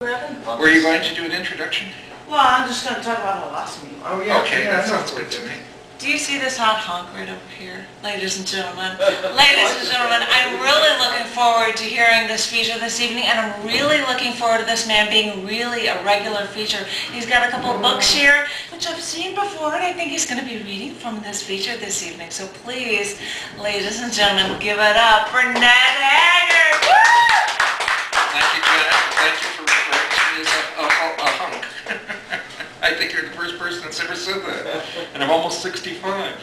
Were you going to do an introduction? Well, I'm just going to talk about how awesome you are. Oh, yeah. Okay, that sounds good to me. Do you see this hot hunk right over here? Ladies and gentlemen, I'm really looking forward to hearing this feature this evening, and I'm really looking forward to this man being really a regular feature. He's got a couple of books here, which I've seen before, and I think he's going to be reading from this feature this evening. So please, ladies and gentlemen, give it up for Ned Haggard! Woo! Thank you, Janet. Thank you for referring to me as a hunk. I think you're the first person that's ever said that. And I'm almost 65.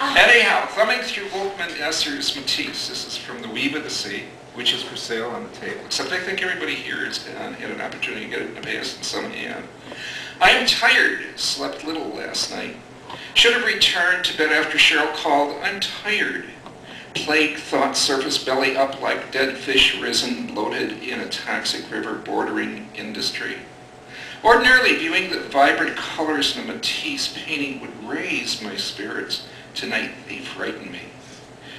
Anyhow, thumbing through Volkmann Esser's Matisse. This is from The Weave of the Sea, which is for sale on the table. Except I think everybody here has had an opportunity to get it in the past and some have. I am tired. Slept little last night. Should have returned to bed after Cheryl called. I'm tired. Plague thought surface belly up like dead fish risen, bloated in a toxic river bordering industry. Ordinarily, viewing the vibrant colors in a Matisse painting would raise my spirits. Tonight, they frighten me.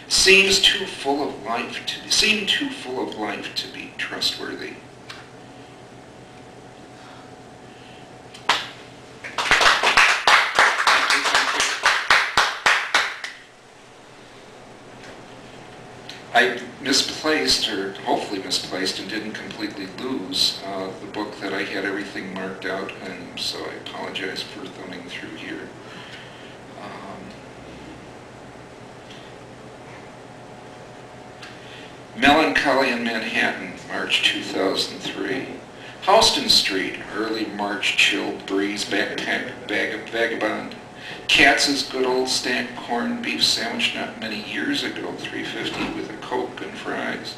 Seem too full of life to be trustworthy. I misplaced, or hopefully misplaced, and didn't completely lose the book that I had everything marked out, and so I apologize for thumbing through here. Melancholy in Manhattan, March 2003. Houston Street, early March chill breeze, backpack, vagabond. Katz's good old stacked corned beef sandwich not many years ago, $3.50 with a Coke and fries.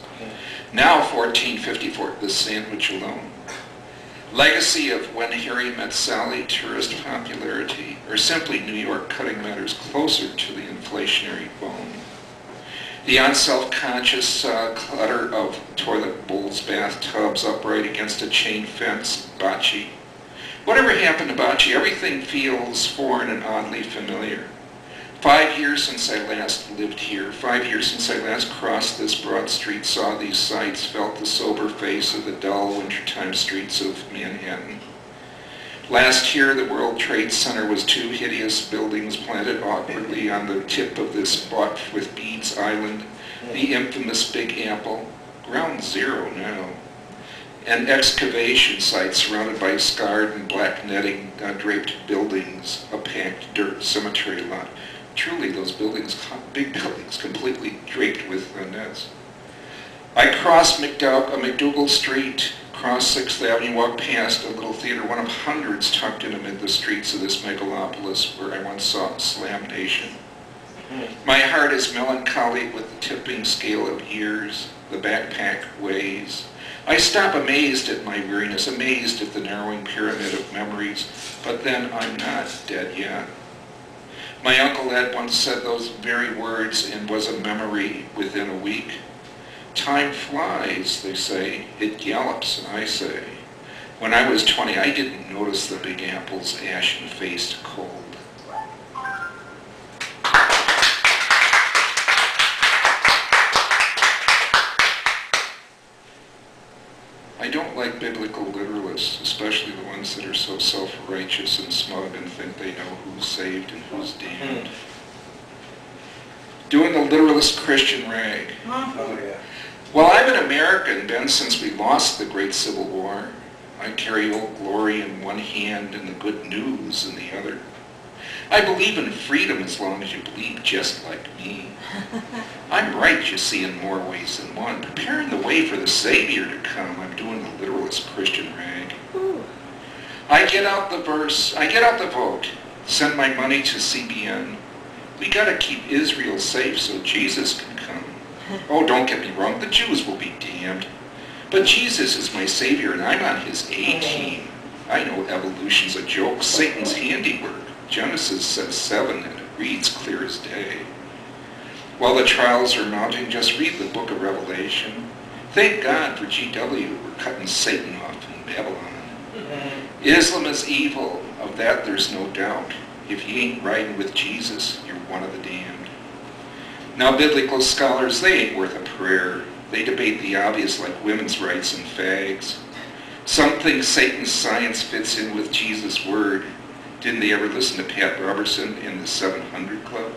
Now $14.54, the sandwich alone. Legacy of When Harry Met Sally, tourist popularity, or simply New York cutting matters closer to the inflationary bone. The unself-conscious clutter of toilet bowls, bathtubs upright against a chain fence, bocce. Whatever happened to bocce, everything feels foreign and oddly familiar. 5 years since I last lived here, 5 years since I last crossed this broad street, saw these sights, felt the sober face of the dull wintertime streets of Manhattan. Last year, the World Trade Center was two hideous buildings planted awkwardly on the tip of this bought with beads island, the infamous Big Apple, ground zero now. An excavation site surrounded by scarred and black netting draped buildings, a packed dirt cemetery lot. Truly, those buildings, big buildings, completely draped with nets. I crossed McDougal Street, crossed 6th Avenue, walked past a little theater, one of hundreds tucked in amid the streets of this megalopolis where I once saw Slam Nation. My heart is melancholy with the tipping scale of years, the backpack weighs. I stop amazed at my weariness, amazed at the narrowing pyramid of memories, but then I'm not dead yet. My Uncle Ed once said those very words and was a memory within a week. Time flies, they say. It gallops, I say. When I was 20, I didn't notice the Big Apple's ashen-faced cold. I don't like biblical literalists, especially the ones that are so self-righteous and smug and think they know who's saved and who's damned. Doing the literalist Christian rag. Oh, yeah. Well, I'm an American, been since we lost the Great Civil War. I carry Old Glory in one hand and the good news in the other. I believe in freedom as long as you believe just like me. I'm right, you see, in more ways than one. Preparing the way for the Savior to come. I'm doing the literalist Christian rag. I get out the verse, I get out the vote, send my money to CBN. We gotta keep Israel safe so Jesus can come. Oh, don't get me wrong, the Jews will be damned. But Jesus is my Savior and I'm on his A-team. I know evolution's a joke, Satan's handiwork. Genesis says 7 and it reads clear as day. While the trials are mounting, just read the book of Revelation. Thank God for GW, we're cutting Satan off in Babylon. Islam is evil, of that there's no doubt. If you ain't riding with Jesus, you're one of the damned. Now biblical scholars, they ain't worth a prayer. They debate the obvious like women's rights and fags. Some think Satan's science fits in with Jesus' word. Didn't they ever listen to Pat Robertson in the 700 Club?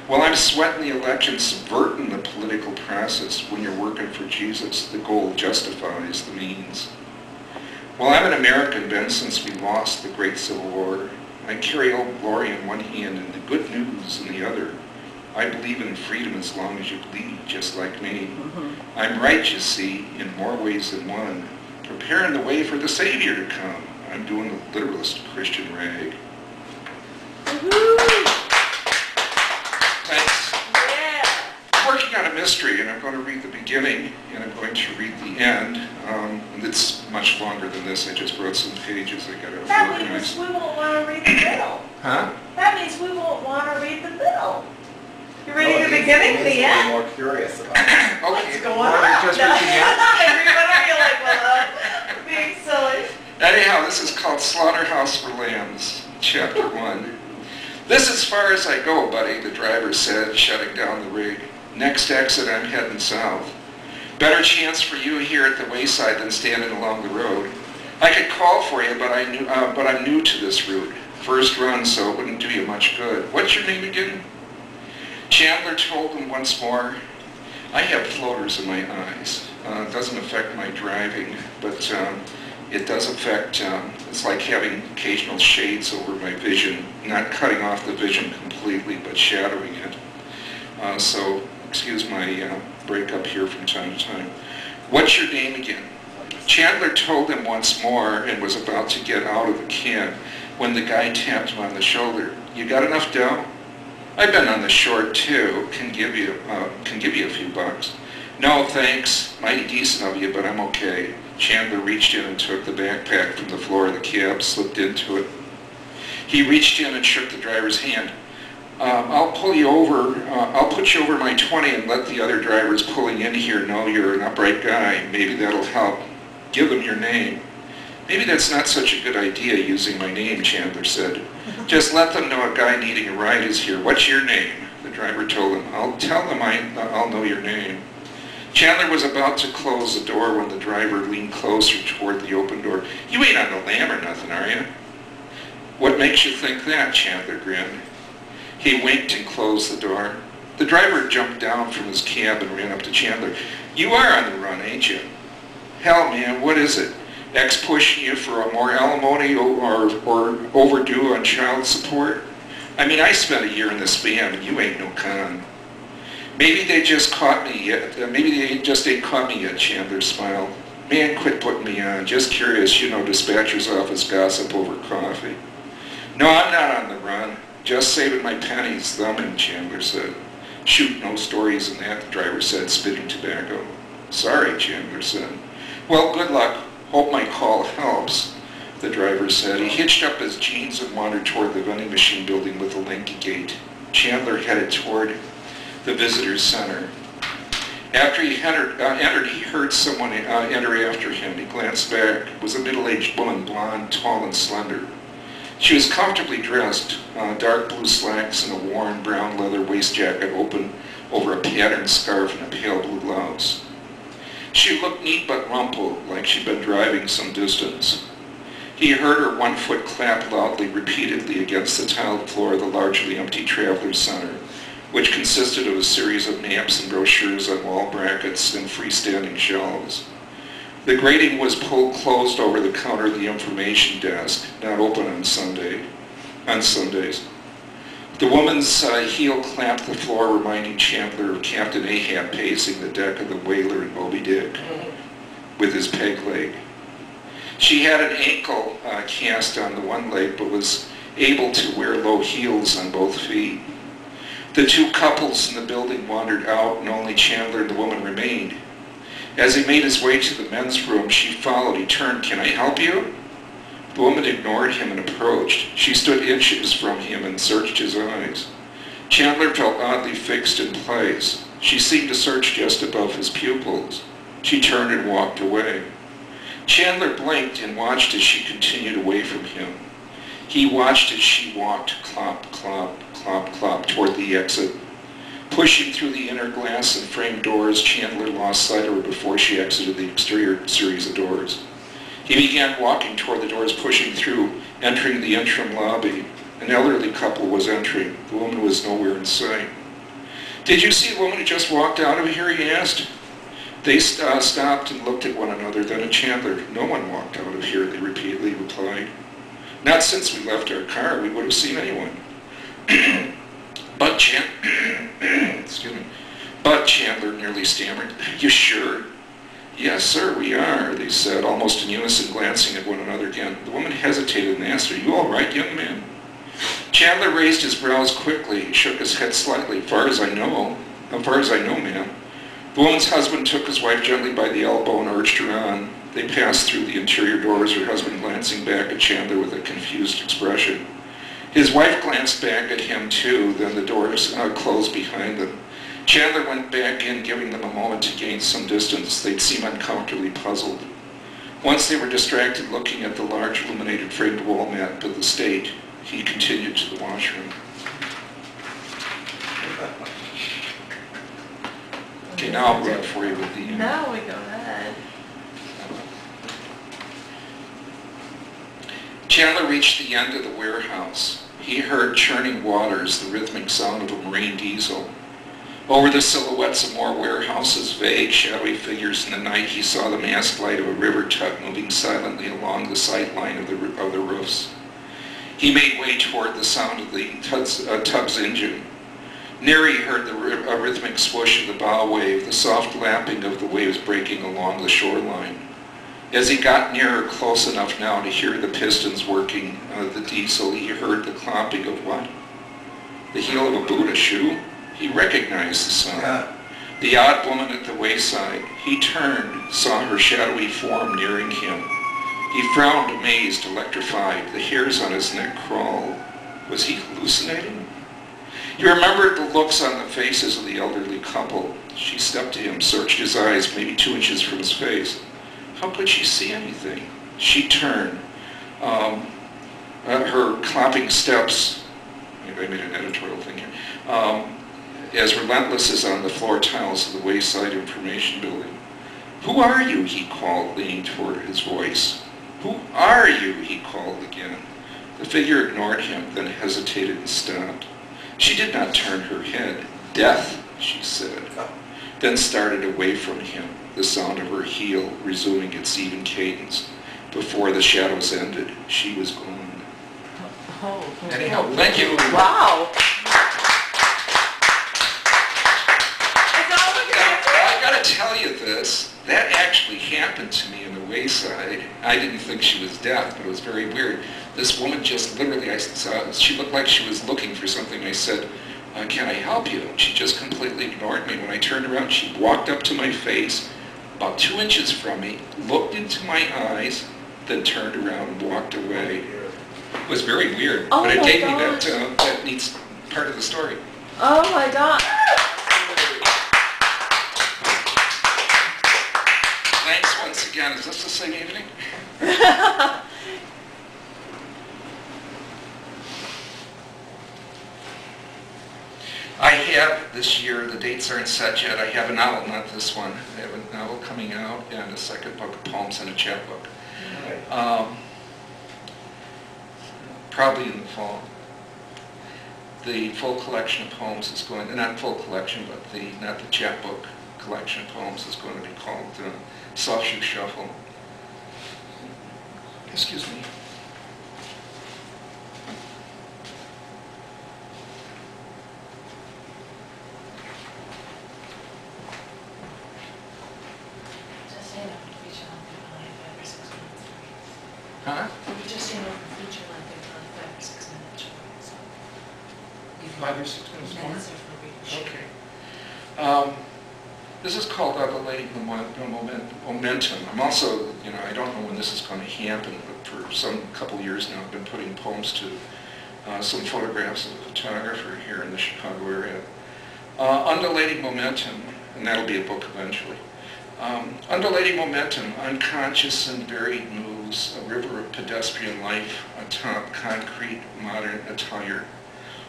Well, I'm sweating the election, subverting the political process. When you're working for Jesus, the goal justifies the means. Well, I'm an American, Ben, since we lost the Great Civil War. I carry old glory in one hand and the good news in the other. I believe in freedom as long as you bleed, just like me. I'm right, you see, in more ways than one, preparing the way for the Savior to come. I'm doing the literalist Christian rag. Thanks. Yeah. I'm working on a mystery, and I'm going to read the beginning, and I'm going to read the end. And it's much longer than this. I just wrote some pages. I got to That organize. means we won't want to read the bill. Huh? That means we won't want to read the bill. You're reading the beginning, the end? I'm more curious about it. What's Okay. going Well, on? just read the end. Everybody, you're like, well, being silly. Anyhow, this is called Slaughterhouse for Lambs, Chapter 1. This is as far as I go, buddy, the driver said, shutting down the rig. Next exit, I'm heading south. Better chance for you here at the wayside than standing along the road. I could call for you, but I'm new to this route. First run, so it wouldn't do you much good. What's your name again? Chandler told him once more, I have floaters in my eyes. It doesn't affect my driving, but it does affect, it's like having occasional shades over my vision, not cutting off the vision completely, but shadowing it. So, excuse my breakup here from time to time. What's your name again? Chandler told him once more and was about to get out of the cab when the guy tapped him on the shoulder. You got enough dough? I've been on the short too. Can give you a few bucks. No, thanks. Mighty decent of you, but I'm okay. Chandler reached in and took the backpack from the floor of the cab, slipped into it. He reached in and shook the driver's hand. I'll put you over my 20 and let the other drivers pulling in here know you're an upright guy. Maybe that'll help. Give them your name. Maybe that's not such a good idea, using my name, Chandler said. Just let them know a guy needing a ride is here. What's your name? The driver told him. I'll tell them I'll know your name. Chandler was about to close the door when the driver leaned closer toward the open door. You ain't on the lam or nothing, are you? What makes you think that? Chandler grinned. He winked and closed the door. The driver jumped down from his cab and ran up to Chandler. You are on the run, ain't you? Hell, man, what is it? Ex pushing you for a more alimony or overdue on child support? I mean, I spent a year in this band and you ain't no con. Maybe they just caught me yet. Maybe they just ain't caught me yet, Chandler smiled. Man, quit putting me on. Just curious, dispatcher's office gossip over coffee. No, I'm not on the run. Just saving my pennies, thumbing, Chandler said. Shoot, no stories in that, the driver said, spitting tobacco. Sorry, Chandler said. Well, good luck. Hope my call helps, the driver said. He hitched up his jeans and wandered toward the vending machine building with the lanky gait. Chandler headed toward the visitor's center. After he entered, he heard someone enter after him. He glanced back. It was a middle-aged woman, blonde, tall, and slender. She was comfortably dressed, dark blue slacks and a worn brown leather waist jacket open over a patterned scarf and a pale blue blouse. She looked neat but rumpled, like she'd been driving some distance. He heard her one foot clap loudly, repeatedly against the tiled floor of the largely empty traveler's center, which consisted of a series of maps and brochures on wall brackets and freestanding shelves. The grating was pulled closed over the counter of the information desk, not open on Sundays. The woman's heel clamped the floor, reminding Chandler of Captain Ahab pacing the deck of the whaler in Moby Dick with his peg leg. She had an ankle cast on the one leg, but was able to wear low heels on both feet. The two couples in the building wandered out, and only Chandler and the woman remained. As he made his way to the men's room, she followed. He turned. Can I help you? The woman ignored him and approached. She stood inches from him and searched his eyes. Chandler felt oddly fixed in place. She seemed to search just above his pupils. She turned and walked away. Chandler blinked and watched as she continued away from him. He watched as she walked clop, clop, clop, clop toward the exit. Pushing through the inner glass and framed doors, Chandler lost sight of her before she exited the exterior series of doors. He began walking toward the doors, pushing through, entering the interim lobby. An elderly couple was entering. The woman was nowhere in sight. "Did you see the woman who just walked out of here?" he asked. They stopped and looked at one another, then at Chandler. "No one walked out of here," they repeatedly replied. "Not since we left our car. We would have seen anyone." Excuse me. "But," Chandler nearly stammered, "you sure?" "Yes, sir, we are," they said, almost in unison, glancing at one another again. The woman hesitated and asked, "Are you all right, young man?" Chandler raised his brows quickly. He shook his head slightly. As far as I know, ma'am." The woman's husband took his wife gently by the elbow and urged her on. They passed through the interior doors, her husband glancing back at Chandler with a confused expression. His wife glanced back at him too, then the doors closed behind them. Chandler went back in, giving them a moment to gain some distance. They'd seem uncomfortably puzzled. Once they were distracted looking at the large illuminated framed wall map of the state, he continued to the washroom. Okay, now I'll run for you with the... Now we go ahead. Chandler reached the end of the warehouse. He heard churning waters, the rhythmic sound of a marine diesel. Over the silhouettes of more warehouses, vague, shadowy figures in the night, he saw the masked light of a river tug moving silently along the sight line of the roofs. He made way toward the sound of the tug's engine. Near he heard the rhythmic swoosh of the bow wave, the soft lapping of the waves breaking along the shoreline. As he got nearer, close enough now to hear the pistons working the diesel, he heard the clomping of what? The heel of a boot, a shoe? He recognized the sound. Yeah. The odd woman at the wayside. He turned, saw her shadowy form nearing him. He frowned, amazed, electrified. The hairs on his neck crawled. Was he hallucinating? He remembered the looks on the faces of the elderly couple. She stepped to him, searched his eyes, maybe 2 inches from his face. How could she see anything? She turned. Her clopping steps, maybe I made an editorial thing here, as relentless as on the floor tiles of the Wayside Information Building. "Who are you?" he called, leaning toward his voice. "Who are you?" he called again. The figure ignored him, then hesitated and stopped. She did not turn her head. "Death," she said, then started away from him, the sound of her heel resuming its even cadence. Before the shadows ended, she was gone. Oh. Anyhow, thank you. Wow. It's all we can do. I gotta tell you this, that actually happened to me in the Wayside. I didn't think she was deaf, but it was very weird. This woman just literally, I saw, she looked like she was looking for something. I said, "Can I help you?" She just completely ignored me. When I turned around, she walked up to my face, about 2 inches from me, looked into my eyes, then turned around and walked away. It was very weird, Oh but it my gave me gosh. that neat part of the story. Oh my God. Thanks once again. Is this the same evening? I have this year, the dates aren't set yet, I have a novel, not this one. I have a novel coming out and a second book of poems and a chapbook. Probably in the fall. The full collection of poems is going, not full collection, but not the chapbook collection of poems is going to be called Soft Shoe Shuffle. Excuse me. Huh? We just seen over feature length in 5 or 6 minutes. So 5 or 6 minutes more? minutes are for reading. Okay. This is called Elevating the Momentum. I'm also, I don't know when this is going to happen, but for some couple years now I've been putting poems to some photographs of a photographer here in the Chicago area. Undulating Momentum, and that'll be a book eventually. Undulating momentum, unconscious and varied moves, a river of pedestrian life atop concrete modern attire.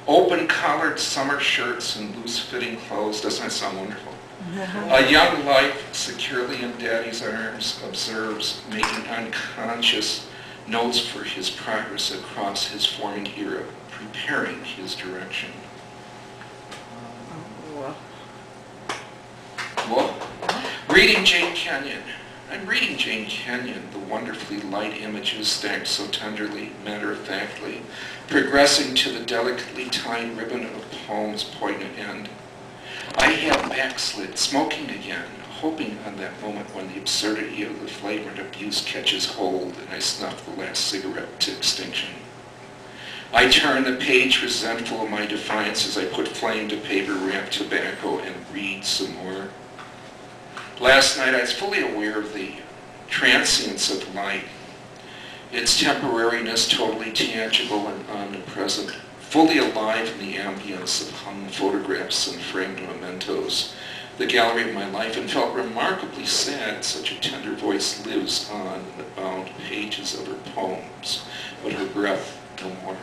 Open-collared summer shirts and loose-fitting clothes. Doesn't that sound wonderful? A young life securely in daddy's arms observes, making unconscious notes for his progress across his forming era, preparing his direction. Well, reading Jane Kenyon. I'm reading Jane Kenyon, the wonderfully light images stacked so tenderly, matter-of-factly, progressing to the delicately tied ribbon of poems poignant end. I have backslid, smoking again, hoping on that moment when the absurdity of the flagrant abuse catches hold and I snuff the last cigarette to extinction. I turn the page resentful of my defiance as I put flame to paper-wrapped tobacco and read some more. Last night I was fully aware of the transience of light, its temporariness totally tangible and omnipresent, fully alive in the ambience of hung photographs and framed mementos, the gallery of my life, and felt remarkably sad such a tender voice lives on in the bound pages of her poems, but her breath no more.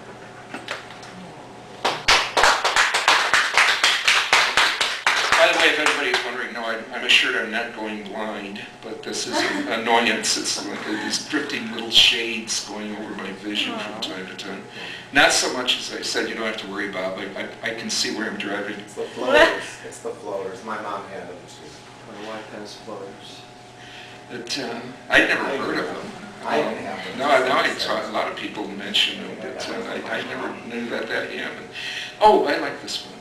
By the way, if anybody's wondering, no, I'm assured I'm not going blind, but this is an annoyance. It's like these drifting little shades going over my vision from time to time. Not so much as I said, you don't have to worry, Bob. I can see where I'm driving. It's the floaters. It's the floaters. My mom had them too. My wife has floaters. I'd never heard of them. I didn't have them. No, I saw a lot of people mention them, but I never knew that happened. Oh, I like this one.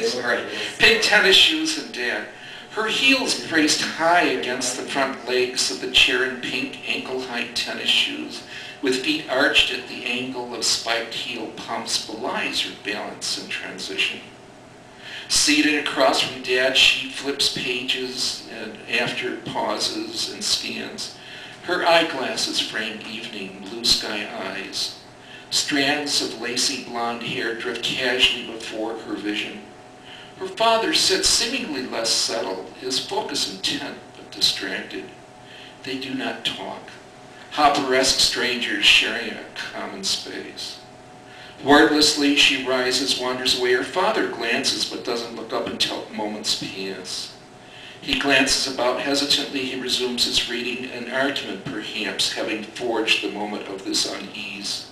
Sorry. Pink tennis shoes and Dad. Her heels braced high against the front legs of the chair in pink ankle-height tennis shoes, with feet arched at the angle of spiked heel pumps, belies her balance and transition. Seated across from Dad, she flips pages and after pauses and scans. Her eyeglasses frame evening, blue sky eyes. Strands of lacy blonde hair drift casually before her vision. Her father sits seemingly less settled, his focus intent but distracted. They do not talk. Hopper-esque strangers sharing a common space. Wordlessly, she rises, wanders away. Her father glances but doesn't look up until moments pass. He glances about hesitantly. He resumes his reading, an argument perhaps having forged the moment of this unease.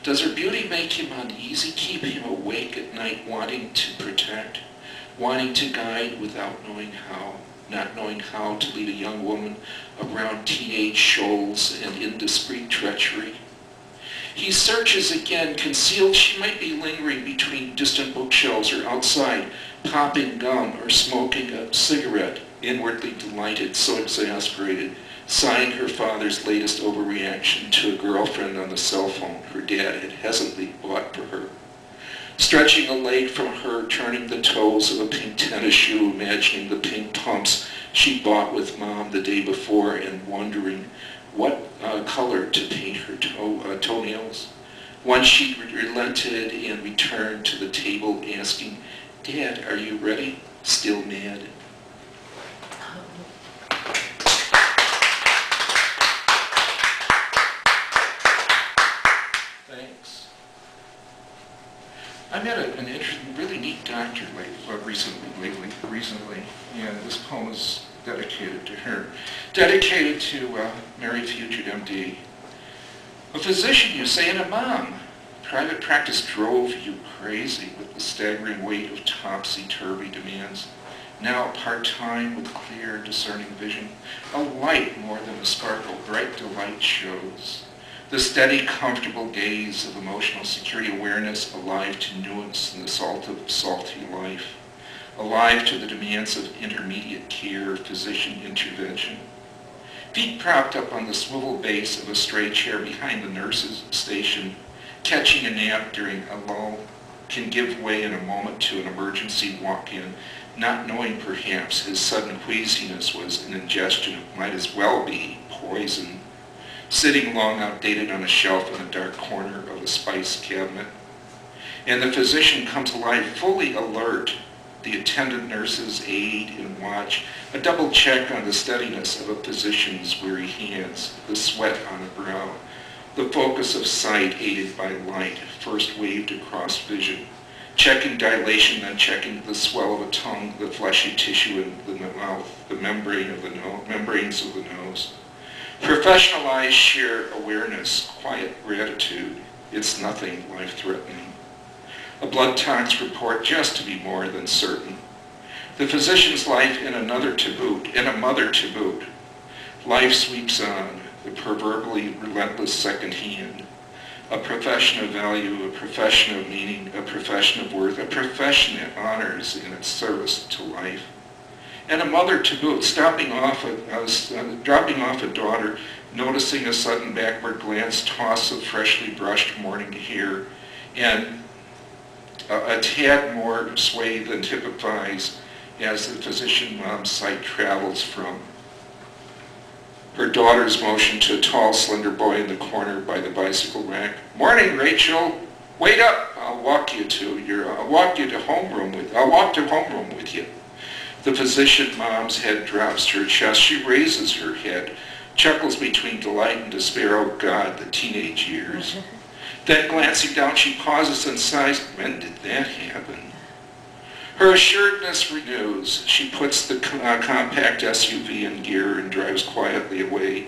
Does her beauty make him uneasy, keep him awake at night, wanting to protect, wanting to guide without knowing how, not knowing how to lead a young woman around teenage shoals and indiscreet treachery? He searches again, concealed. She might be lingering between distant bookshelves or outside, popping gum or smoking a cigarette, inwardly delighted, so exasperated, sighing her father's latest overreaction to a girlfriend on the cell phone her dad had hesitantly bought for her. Stretching a leg from her, turning the toes of a pink tennis shoe, imagining the pink pumps she bought with Mom the day before, and wondering what color to paint her toenails. Once she relented and returned to the table, asking, "Dad, are you ready?" Still mad. Thanks. I met an interesting, really neat doctor recently, and this poem is dedicated to her. Dedicated to Mary Fugit, MD. A physician, you say, and a mom. Private practice drove you crazy with the staggering weight of topsy-turvy demands. Now part-time with clear, discerning vision. A light more than a sparkle, bright delight shows. The steady, comfortable gaze of emotional security awareness, alive to nuance and the salt of salty life. Alive to the demands of intermediate care, physician intervention. Feet propped up on the swivel base of a stray chair behind the nurse's station, catching a nap during a lull, can give way in a moment to an emergency walk-in, not knowing perhaps his sudden queasiness was an ingestion of might as well be poison, sitting long outdated on a shelf in a dark corner of a spice cabinet. And the physician comes alive, fully alert, the attendant nurse's aid and watch, a double check on the steadiness of a physician's weary hands, the sweat on a brow, the focus of sight aided by light, first waved across vision, checking dilation, then checking the swell of a tongue, the fleshy tissue in the mouth, the membranes of the nose. Professional eyes share awareness, quiet gratitude. It's nothing life-threatening. A blood tox report just to be more than certain. The physician's life in another to boot, and a mother to boot. Life sweeps on, the proverbially relentless second hand. A profession of value, a profession of meaning, a profession of worth, a profession that honors in its service to life. And a mother to boot, dropping off a daughter, noticing a sudden backward glance, toss of freshly brushed morning hair, and a tad more sway than typifies as the physician mom's sight travels from her daughter's motion to a tall, slender boy in the corner by the bicycle rack. "Morning, Rachel. Wait up. I'll walk to homeroom with you." The physician mom's head drops to her chest. She raises her head, chuckles between delight and despair. Oh God, the teenage years. Then glancing down, she pauses and sighs. When did that happen? Her assuredness renews. She puts the compact SUV in gear and drives quietly away.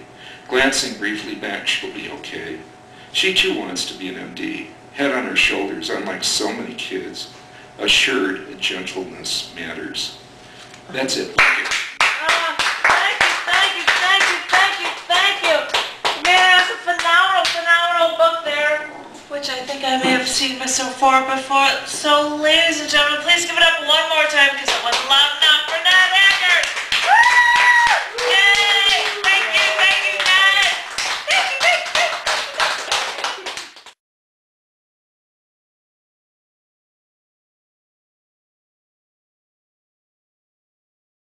Glancing briefly back, she'll be okay. She too wants to be an MD, head on her shoulders, unlike so many kids. Assured that gentleness matters. That's it. Thank you. Man, it's a phenomenal book there. Which I think I may have seen before. So, ladies and gentlemen, please give it up one more